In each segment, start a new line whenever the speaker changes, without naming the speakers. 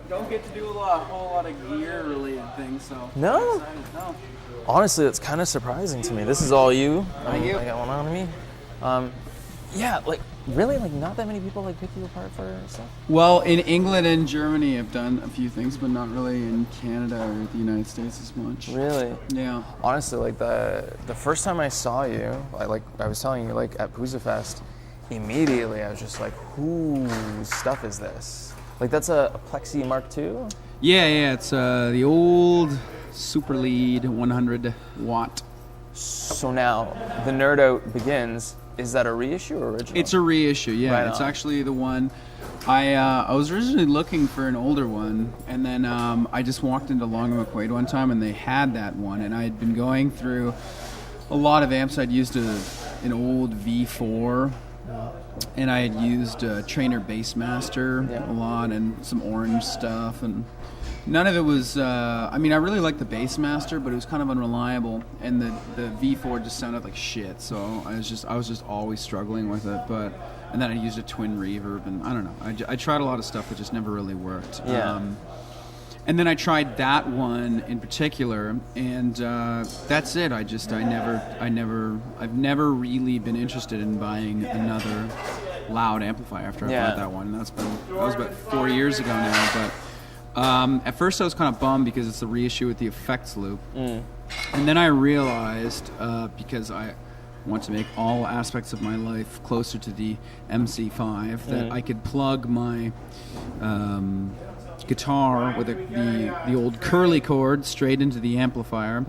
don't get to do a whole lot of gear-related things, so...
No?
No.
Honestly, it's kind of surprising to me. This is all you.
Thank you.
I got one on me. Yeah, like, really, like, not that many people, like, pick you apart for stuff?
Well, in England and Germany, I've done a few things, but not really in Canada or the United States as much.
Really?
Yeah.
Honestly, like, the first time I saw you, I was telling you, like, at Pooza Fest, immediately I was just like, whose stuff is this? Like, that's a Plexi Mark II?
Yeah, it's the old Super Lead 100 watt.
So now, the Nerd Out begins. Is that a reissue or original?
It's a reissue, yeah.
Right
It's
on.
actually the one. I was originally looking for an older one, and then I just walked into Long and McQuaid one time, and they had that one, and I had been going through a lot of amps. I'd used an old V4, and I had used Trainer Bassmaster a lot, and some Orange stuff, and none of it was. I really liked the Bassmaster, but it was kind of unreliable, and the V4 just sounded like shit. So I was just always struggling with it. And then I used a twin reverb, and I don't know. I tried a lot of stuff that just never really worked.
Yeah.
And then I tried that one in particular, and that's it. I've never really been interested in buying another loud amplifier after I bought that one. That was about 4 years ago now, but. At first I was kind of bummed because it's a reissue with the effects loop. And then I realized, because I want to make all aspects of my life closer to the MC5, that I could plug my guitar with the old curly cord straight into the amplifier,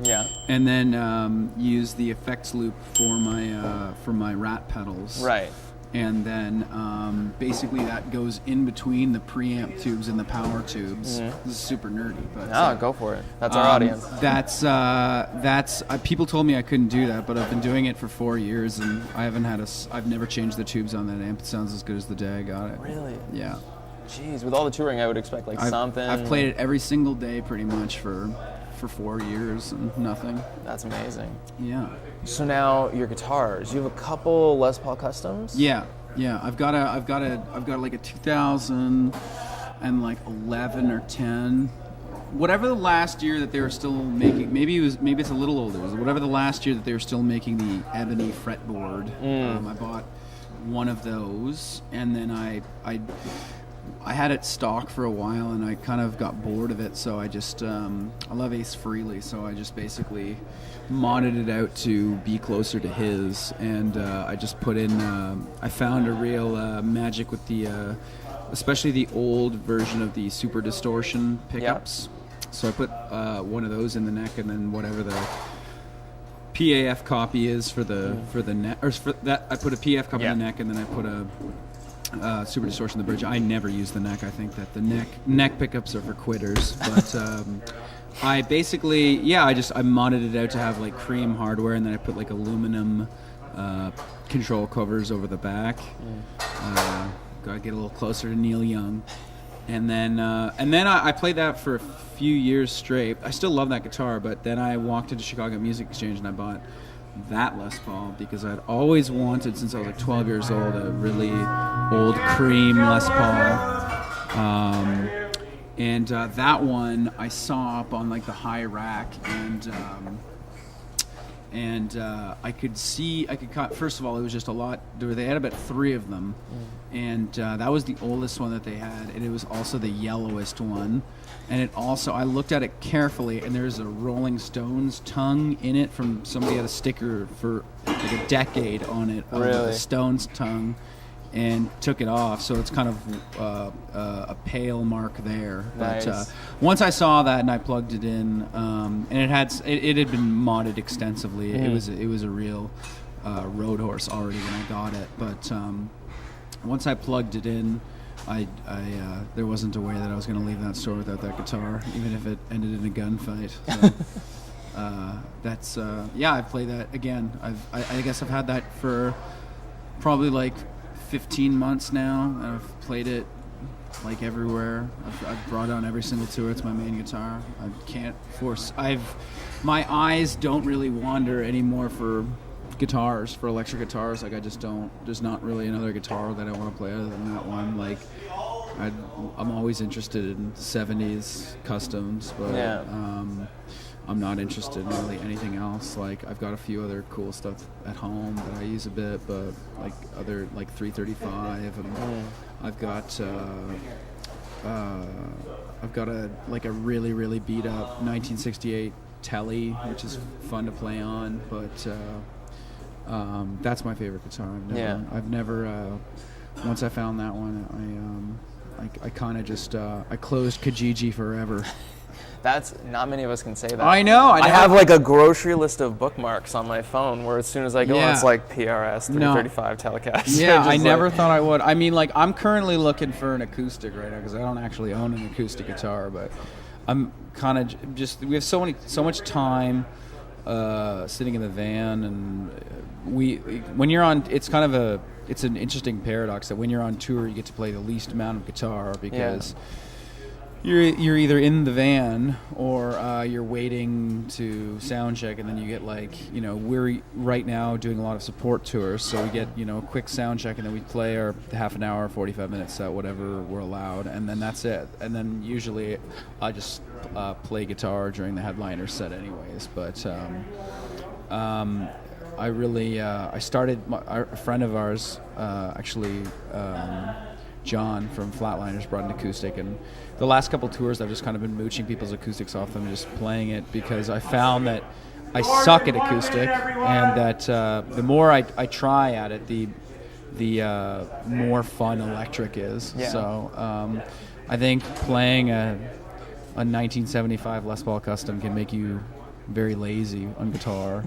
and then use the effects loop for my rat pedals.
Right.
And then basically that goes in between the preamp tubes and the power tubes. This is super nerdy, but
Go for it. That's our audience.
That's people told me I couldn't do that, but I've been doing it for 4 years, and I've never changed the tubes on that amp. It sounds as good as the day I got it.
Really?
Yeah.
Jeez, with all the touring, I would expect something.
I've played it every single day pretty much for 4 years and nothing.
That's amazing.
Yeah.
So now your guitars, you have a couple Les Paul Customs?
Yeah. I've got like a 2011 or 10, whatever the last year that they were still making. Maybe it's a little older. Whatever the last year that they were still making the ebony fretboard. I bought one of those, and then I had it stock for a while, and I kind of got bored of it, so I just I love Ace Frehley, so I just basically modded it out to be closer to his, and I just put in I found a real magic with the especially the old version of the Super Distortion pickups. So I put one of those in the neck, and then whatever the PAF copy is for the neck, or for that I put a PAF copy in the neck, and then I put a Super Distortion in the bridge. I never use the neck. I think that the neck pickups are for quitters. But I basically, I modded it out to have like cream hardware, and then I put like aluminum control covers over the back. Gotta get a little closer to Neil Young. And then I played that for a few years straight. I still love that guitar, but then I walked into Chicago Music Exchange and I bought that Les Paul because I'd always wanted, since I was like 12 years old, a really old cream Les Paul. And that one I saw up on like the high rack, and I could cut. First of all, it was just a lot. They had about 3 of them, and that was the oldest one that they had, and it was also the yellowest one. And it also, I looked at it carefully, and there's a Rolling Stones tongue in it from somebody had a sticker for like a decade on it of the Stones tongue, and took it off. So it's kind of a pale mark there.
Nice.
But once I saw that and I plugged it in, and it had been modded extensively. It was a real road horse already when I got it. But once I plugged it in, I there wasn't a way that I was going to leave that store without that guitar, even if it ended in a gunfight. So I play that again. I guess I've had that for probably like 15 months now. I've played it like everywhere. I've brought on every single tour. It's my main guitar. I can't force. My eyes don't really wander anymore for guitars, for electric guitars. Like I just don't. There's not really another guitar that I want to play other than that one. Like I'm always interested in 70s customs, but I'm not interested in really anything else. Like, I've got a few other cool stuff at home that I use a bit, but like other, like 335, and I've got a really, really beat up 1968 Telly, which is fun to play on, but that's my favorite guitar. I've never once I found that one, I kind of just I closed Kijiji forever.
That's not many of us can say that.
I know.
I have like a grocery list of bookmarks on my phone where as soon as I go, it's like PRS 335 Telecast.
Yeah, I never thought I would. I mean, like, I'm currently looking for an acoustic right now because I don't actually own an acoustic guitar, but I'm kind of just, we have so much time sitting in the van, and when you're on, it's an interesting paradox that when you're on tour, you get to play the least amount of guitar because you're either in the van or you're waiting to sound check, and then you get we're right now doing a lot of support tours, so we get a quick sound check, and then we play our half an hour, 45 minute set, whatever we're allowed, and then that's it. And then usually I just play guitar during the headliner set anyways. But I really I started a friend of ours actually. John from Flatliners brought an acoustic, and the last couple tours I've just kind of been mooching people's acoustics off them, just playing it, because I found that I suck at acoustic, and that the more I try at it, the more fun electric is. So I think playing a 1975 Les Paul Custom can make you very lazy on guitar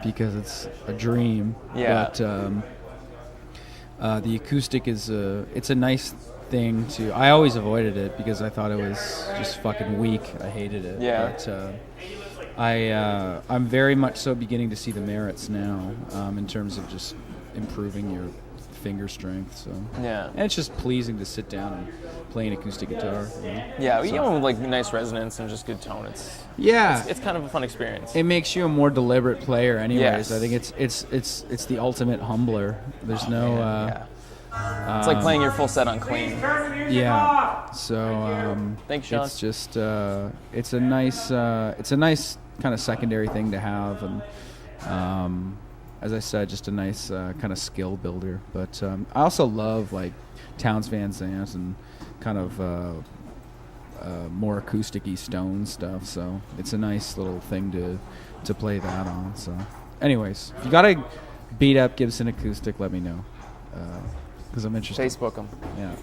because it's a dream. But the acoustic is it's a nice thing to. I always avoided it because I thought it was just fucking weak. I hated it. But I'm very much so beginning to see the merits now in terms of just improving your finger strength. So and it's just pleasing to sit down and play an acoustic guitar.
Even with like nice resonance and just good tone, it's kind of a fun experience.
It makes you a more deliberate player anyways. I think it's the ultimate humbler. There's
it's like playing your full set on clean.
So
thanks, Sean.
It's just it's a nice kind of secondary thing to have, and as I said, just a nice kind of skill builder. But I also love like Townes Van Zandt and kind of more acoustic-y Stone stuff. So it's a nice little thing to play that on. So anyways, if you got a beat up Gibson acoustic, let me know because I'm interested.
Facebook them.
Yeah.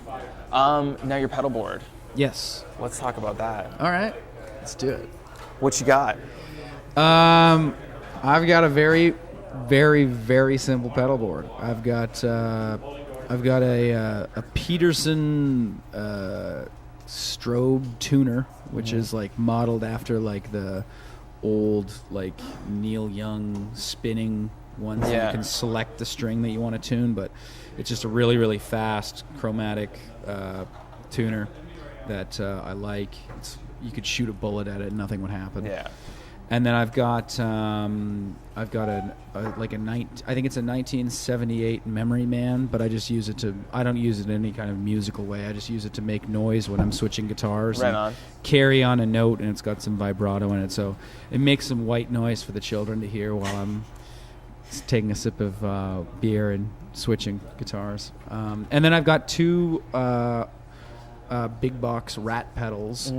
Now your pedalboard.
Yes.
Let's talk about that.
All right. Let's do it.
What you got?
I've got a very, very, very simple pedalboard. I've got a Peterson Strobe tuner, which is like modeled after like the old like Neil Young spinning ones that you can select the string that you want to tune, but it's just a really, really fast chromatic tuner that I like. You could shoot a bullet at it and nothing would happen. And then I've got I think it's a 1978 Memory Man, but I just use it I don't use it in any kind of musical way. I just use it to make noise when I'm switching guitars. Carry on a note, and it's got some vibrato in it, so it makes some white noise for the children to hear while I'm taking a sip of beer and switching guitars. And then I've got two big box Rat pedals.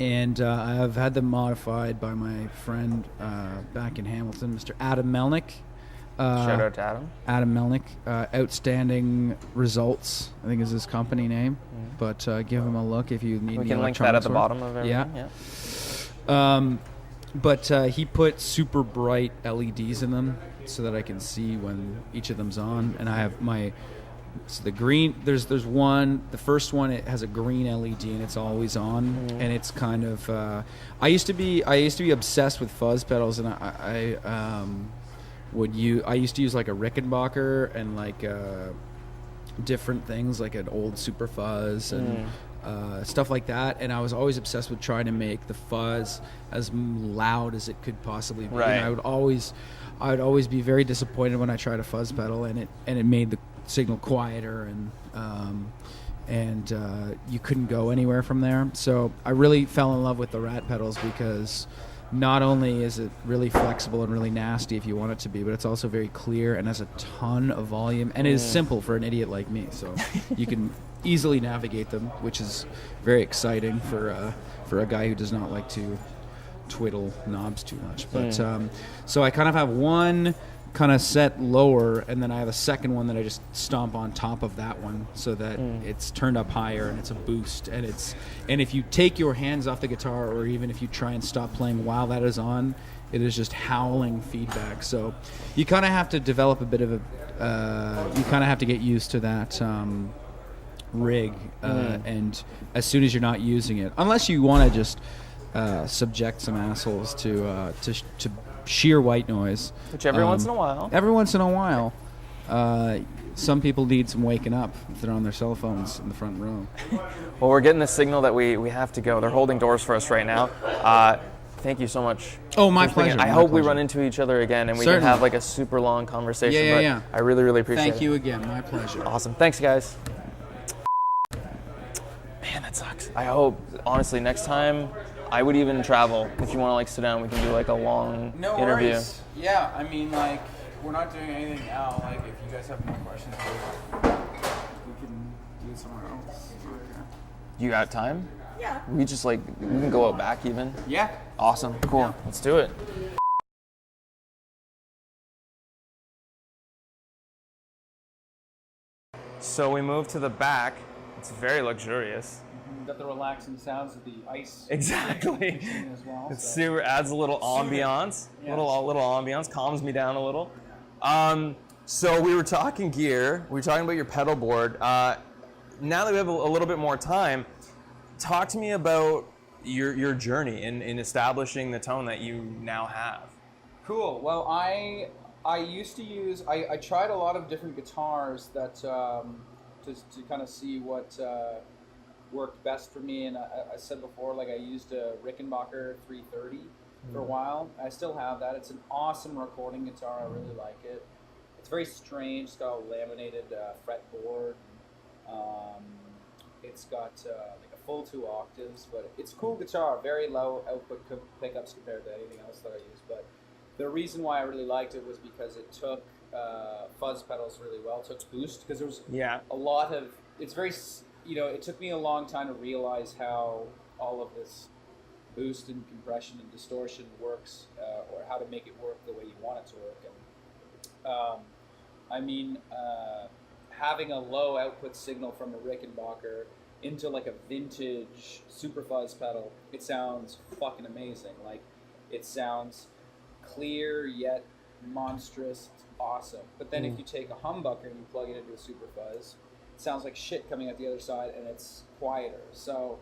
And I've had them modified by my friend back in Hamilton, Mr. Adam Melnick.
Shout out to Adam.
Adam Melnick. Outstanding Results, I think is his company name. But give him a look if you need.
We can link that at the bottom of everything.
But he put super bright LEDs in them so that I can see when each of them's on. And I have so the green, there's one, the first one, it has a green LED and it's always on, and it's kind of I used to be obsessed with fuzz pedals, and I used to use like a Rickenbacker and like different things like an old Super Fuzz and stuff like that, and I was always obsessed with trying to make the fuzz as loud as it could possibly be. And I would always be very disappointed when I tried a fuzz pedal and it made the signal quieter, and you couldn't go anywhere from there. So I really fell in love with the rat pedals because not only is it really flexible and really nasty if you want it to be, but it's also very clear and has a ton of volume, and it is simple for an idiot like me. So you can easily navigate them, which is very exciting for a guy who does not like to twiddle knobs too much. But so I kind of have one kind of set lower, and then I have a second one that I just stomp on top of that one so that it's turned up higher and it's a boost, and if you take your hands off the guitar, or even if you try and stop playing while that is on, it is just howling feedback. So you kind of have to develop a bit of you kind of have to get used to that rig, and as soon as you're not using it, unless you want to just subject some assholes to sheer white noise,
which every once in a while.
Every once in a while, some people need some waking up if they're on their cell phones in the front row.
Well, we're getting the signal that we have to go. They're holding doors for us right now. Thank you so much.
Oh, my pleasure.
I hope we run into each other again and we can have like a super long conversation.
Yeah.
I really, really appreciate it.
Thank you again. My pleasure.
Awesome. Thanks, guys. Man, that sucks. I hope, honestly, next time I would even travel. If you want to like sit down, we can do like a long interview.
Worries. Yeah, I mean, like, we're not doing anything now. Like, if you guys have more questions, we can do it somewhere else.
You got time?
Yeah.
We can go out back even.
Yeah.
Awesome. Cool.
Yeah.
Let's do it. So we move to the back. It's very luxurious.
You've got the relaxing sounds of the ice.
Exactly.
As well,
It super adds a little ambiance.
Yeah.
Little ambiance, calms me down a little. So we were talking gear. We were talking about your pedal board. Now that we have a little bit more time, talk to me about your journey in establishing the tone that you now have.
Cool. Well, I used to use. I tried a lot of different guitars that to kind of see what worked best for me. And I said before, like, I used a Rickenbacker 330 for a while. I still have that. It's an awesome recording guitar. I really like it. It's very strange. It's got a laminated fretboard. It's got like a full 2 octaves, but it's a cool guitar. Very low output pickups compared to anything else that I use. But the reason why I really liked it was because it took fuzz pedals really well. It took boost because there was a lot of. It's very, it took me a long time to realize how all of this boost and compression and distortion works, or how to make it work the way you want it to work. And having a low output signal from a Rickenbacker into like a vintage super fuzz pedal, it sounds fucking amazing. Like, it sounds clear yet monstrous, awesome. But then if you take a humbucker and you plug it into a super fuzz, it sounds like shit coming out the other side, and it's quieter. So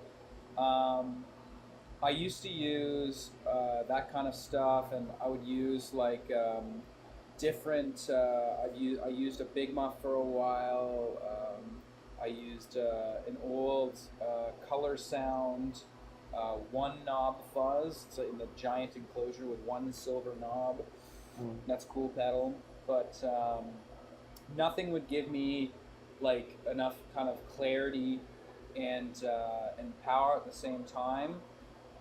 I used to use that kind of stuff, and I would use like different. I used a Big Muff for a while. I used an old Color Sound 1-knob fuzz. It's in the giant enclosure with one silver knob. That's a cool pedal, but nothing would give me like enough kind of clarity and power at the same time.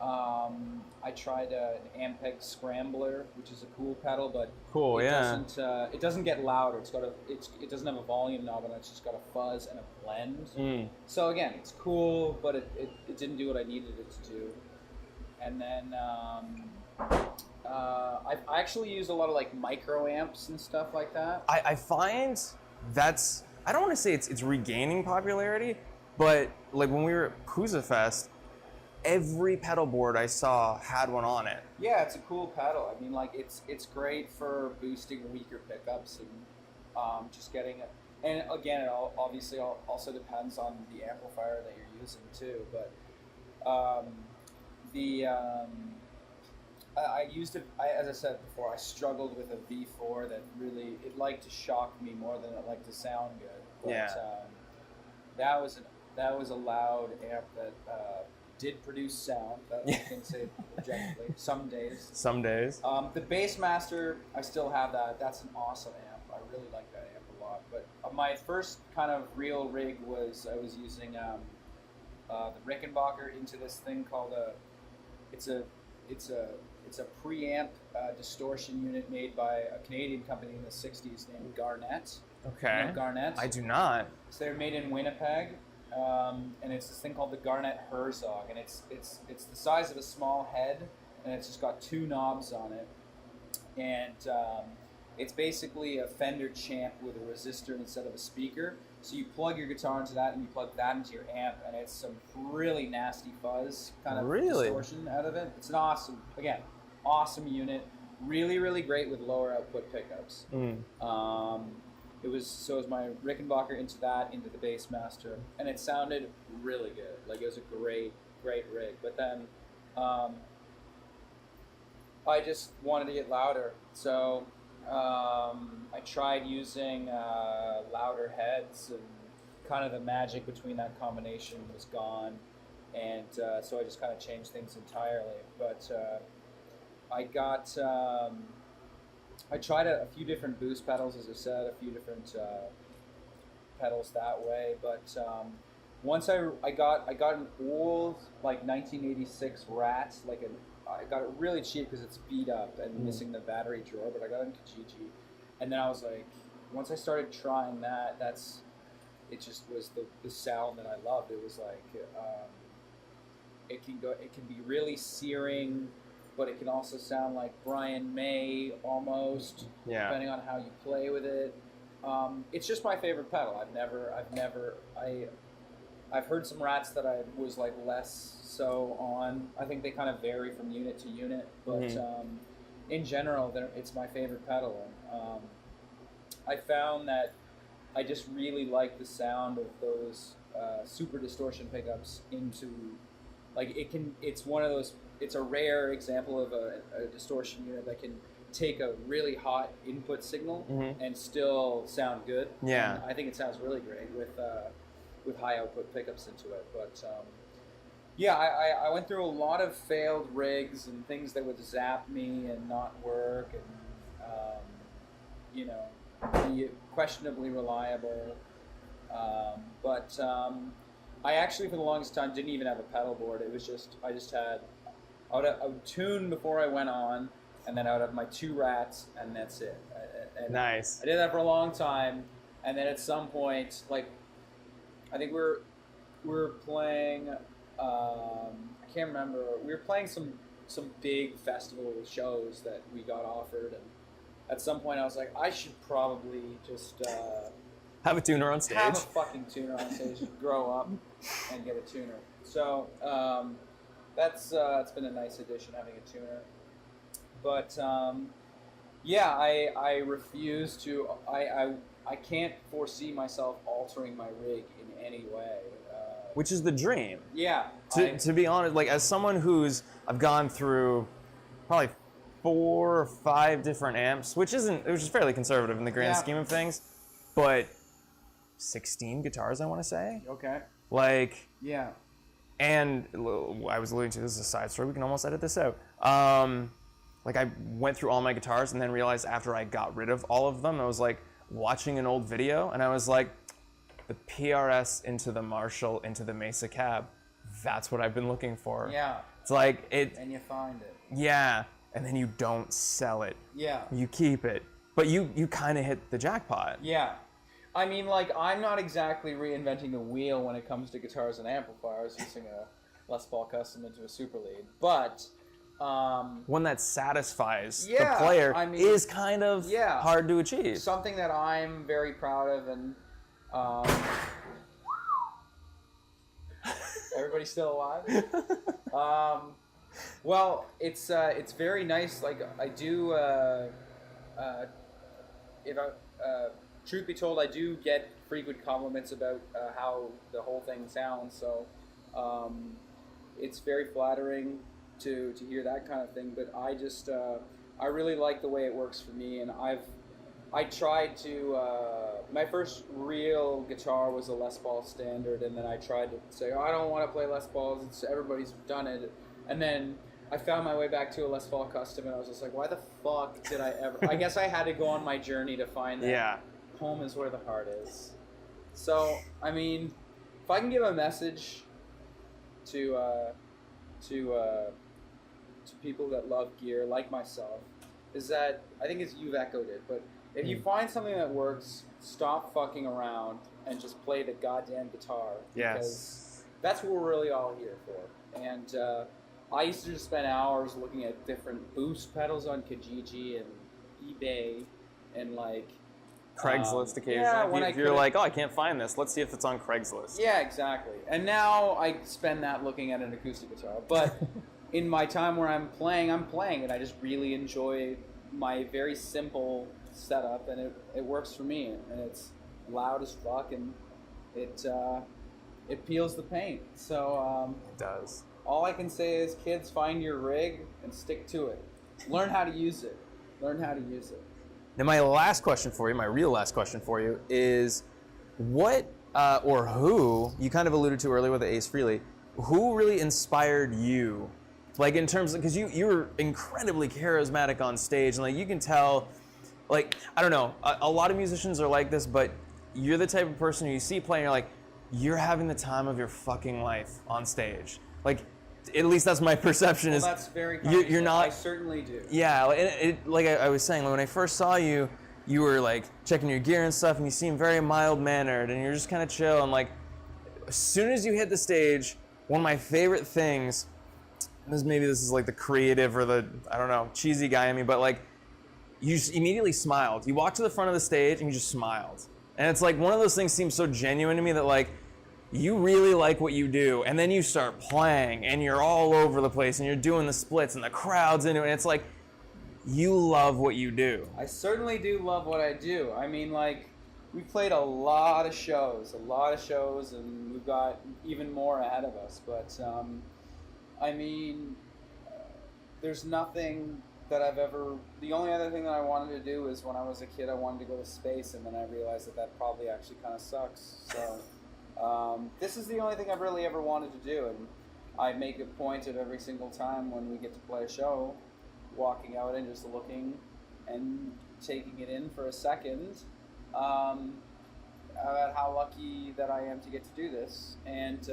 I tried an Ampeg Scrambler, which is a cool pedal, but it doesn't get louder. It doesn't have a volume knob, and it's just got a fuzz and a blend. So again, it's cool, but it didn't do what I needed it to do. And then I actually used a lot of like micro amps and stuff like that.
I find that's, I don't want to say it's regaining popularity, but like when we were at Puza Fest, every pedal board I saw had one on it.
Yeah, it's a cool pedal. I mean, like, it's great for boosting weaker pickups and just getting it. And again, it obviously also depends on the amplifier that you're using too. But I used it. As I said before, I struggled with a V4 that really, it liked to shock me more than it liked to sound good. But that was a loud amp that did produce sound. That I can say objectively. Some days.
Some days.
The Bassmaster, I still have that. That's an awesome amp. I really like that amp a bought. But my first kind of real rig was I was using the Rickenbacker into this thing called it's a preamp distortion unit made by a Canadian company in the 60s named Garnet.
Okay.
You know Garnet?
I do not.
So they're made in Winnipeg, and it's this thing called the Garnet Herzog, and it's the size of a small head, and it's just got 2 knobs on it, and it's basically a Fender Champ with a resistor instead of a speaker. So you plug your guitar into that, and you plug that into your amp, and it's some really nasty fuzz kind of distortion out of it. It's an awesome unit. Really, really great with lower output pickups. It was my Rickenbacker into the Bassmaster, and it sounded really good. Like, it was a great rig. But then I just wanted to get louder, so I tried using louder heads, and kind of the magic between that combination was gone, and so I just kind of changed things entirely. But I tried a few different boost pedals, as I said, a few different pedals that way. But once I got an old, like, 1986 Rat, I got it really cheap because it's beat up and missing the battery drawer, but I got it in Kijiji. And then I was like, once I started trying that, it just was the sound that I loved. It was like, it can be really searing, but it can also sound like Brian May almost, depending on how you play with it. It's just my favorite pedal. I've heard some Rats that I was like less so on. I think they kind of vary from unit to unit, but in general, it's my favorite pedal. I found that I just really like the sound of those super distortion pickups into, like, it's one of those, it's a rare example of a distortion unit that can take a really hot input signal and still sound good.
Yeah.
And I think it sounds really great with high output pickups into it. But I went through a lot of failed rigs and things that would zap me and not work and be questionably reliable. But I actually, for the longest time, didn't even have a pedal board. It was just, I would tune before I went on, and then I would have my 2 Rats, and that's it. And
nice.
I did that for a long time, and then at some point, like, I think we were playing, I can't remember, we were playing some big festival shows that we got offered, and at some point I was like, I should probably just
have a tuner on stage.
Have a fucking tuner on stage, grow up and get a tuner. So that's it's been a nice addition, having a tuner. But I refuse to. I can't foresee myself altering my rig in any way.
Which is the dream.
Yeah.
To be honest, like, as someone I've gone through probably 4 or 5 different amps, which is fairly conservative in the grand scheme of things, but 16 guitars, I want to say.
Okay.
Like.
Yeah.
And I was alluding to, this is a side story, we can almost edit this out. Like, I went through all my guitars and then realized after I got rid of all of them, I was like watching an old video and I was like, the PRS into the Marshall into the Mesa cab, that's what I've been looking for.
Yeah.
It's like it.
And you find it.
Yeah. And then you don't sell it.
Yeah.
You keep it. But you kind of hit the jackpot.
Yeah. I mean, like, I'm not exactly reinventing the wheel when it comes to guitars and amplifiers using a Les Paul Custom into a Super Lead, but
one that satisfies the player is kind of hard to achieve.
Something that I'm very proud of, and everybody's still alive. Well, it's very nice. Like, I do, truth be told, I do get frequent compliments about how the whole thing sounds. So it's very flattering to hear that kind of thing. But I just I really like the way it works for me, and I tried to my first real guitar was a Les Paul Standard, and then I tried to say, oh, I don't want to play Les Pauls. Everybody's done it, and then I found my way back to a Les Paul Custom, and I was just like, why the fuck did I ever? I guess I had to go on my journey to find that.
Yeah.
home is where the heart is. So, I mean, if I can give a message to people that love gear like myself, is that I think you've echoed it, but if you find something that works, stop fucking around and just play the goddamn guitar. Because that's what we're really all here for. And I used to just spend hours looking at different boost pedals on Kijiji and eBay and like
Craigslist occasionally.
Yeah,
if you're like, oh, I can't find this, let's see if it's on Craigslist.
Yeah, exactly. And now I spend that looking at an acoustic guitar. But in my time where I'm playing, and I just really enjoy my very simple setup, and it works for me, and it's loud as fuck, and it peels the paint. So
it does.
All I can say is, kids, find your rig and stick to it. Learn how to use it.
Now, my last question for you, my real last question for you, is what or who, you kind of alluded to earlier with the Ace Frehley, who really inspired you? Like in terms of, because you were incredibly charismatic on stage, and like you can tell, like, I don't know, a lot of musicians are like this, but you're the type of person who you see playing, you're like, you're having the time of your fucking life on stage. Like, at least that's my perception.
Well,
is
that's very
you're not.
I certainly do.
Yeah, like I was saying, when I first saw you, you were like checking your gear and stuff, and you seemed very mild-mannered, and you're just kind of chill. And like, as soon as you hit the stage, one of my favorite things, maybe this is like the creative or the, I don't know, cheesy guy in me, but like, you just immediately smiled. You walked to the front of the stage and you just smiled. And it's like one of those things seems so genuine to me that like, you really like what you do, and then you start playing, and you're all over the place, and you're doing the splits, and the crowd's into it, and it's like, you love what you do.
I certainly do love what I do. I mean, like, we played a lot of shows, and we've got even more ahead of us, but, I mean, there's nothing that I've ever, the only other thing that I wanted to do is when I was a kid, I wanted to go to space, and then I realized that probably actually kind of sucks, so... this is the only thing I've really ever wanted to do, and I make a point of every single time when we get to play a show, walking out and just looking and taking it in for a second, about how lucky that I am to get to do this. And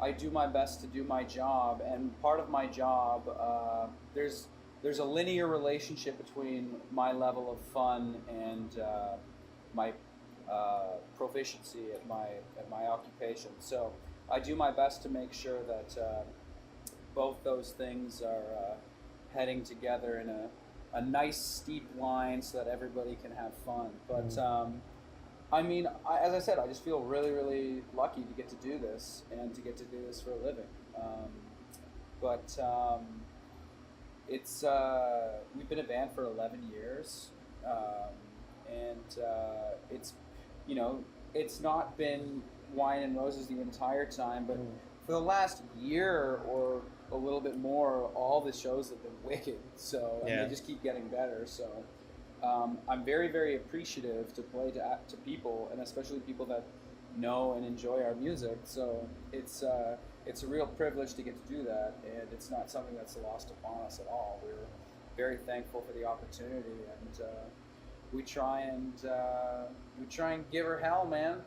I do my best to do my job, and part of my job, there's a linear relationship between my level of fun and my proficiency at my occupation. So I do my best to make sure that both those things are heading together in a nice steep line so that everybody can have fun. But I mean, as I said, I just feel really, really lucky to get to do this and to get to do this for a living. It's we've been a band for 11 years, and it's, you know, it's not been wine and roses the entire time, but for the last year or a little bit more, all the shows have been wicked. So and they just keep getting better. So I'm very, very appreciative to play to people, and especially people that know and enjoy our music. So it's a real privilege to get to do that, and it's not something that's lost upon us at all. We're very thankful for the opportunity, and we try and give her hell, man.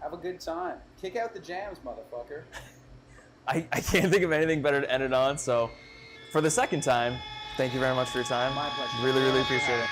Have a good time. Kick out the jams, motherfucker.
I can't think of anything better to end it on. So, for the second time, thank you very much for your time.
My pleasure.
Really, really appreciate it.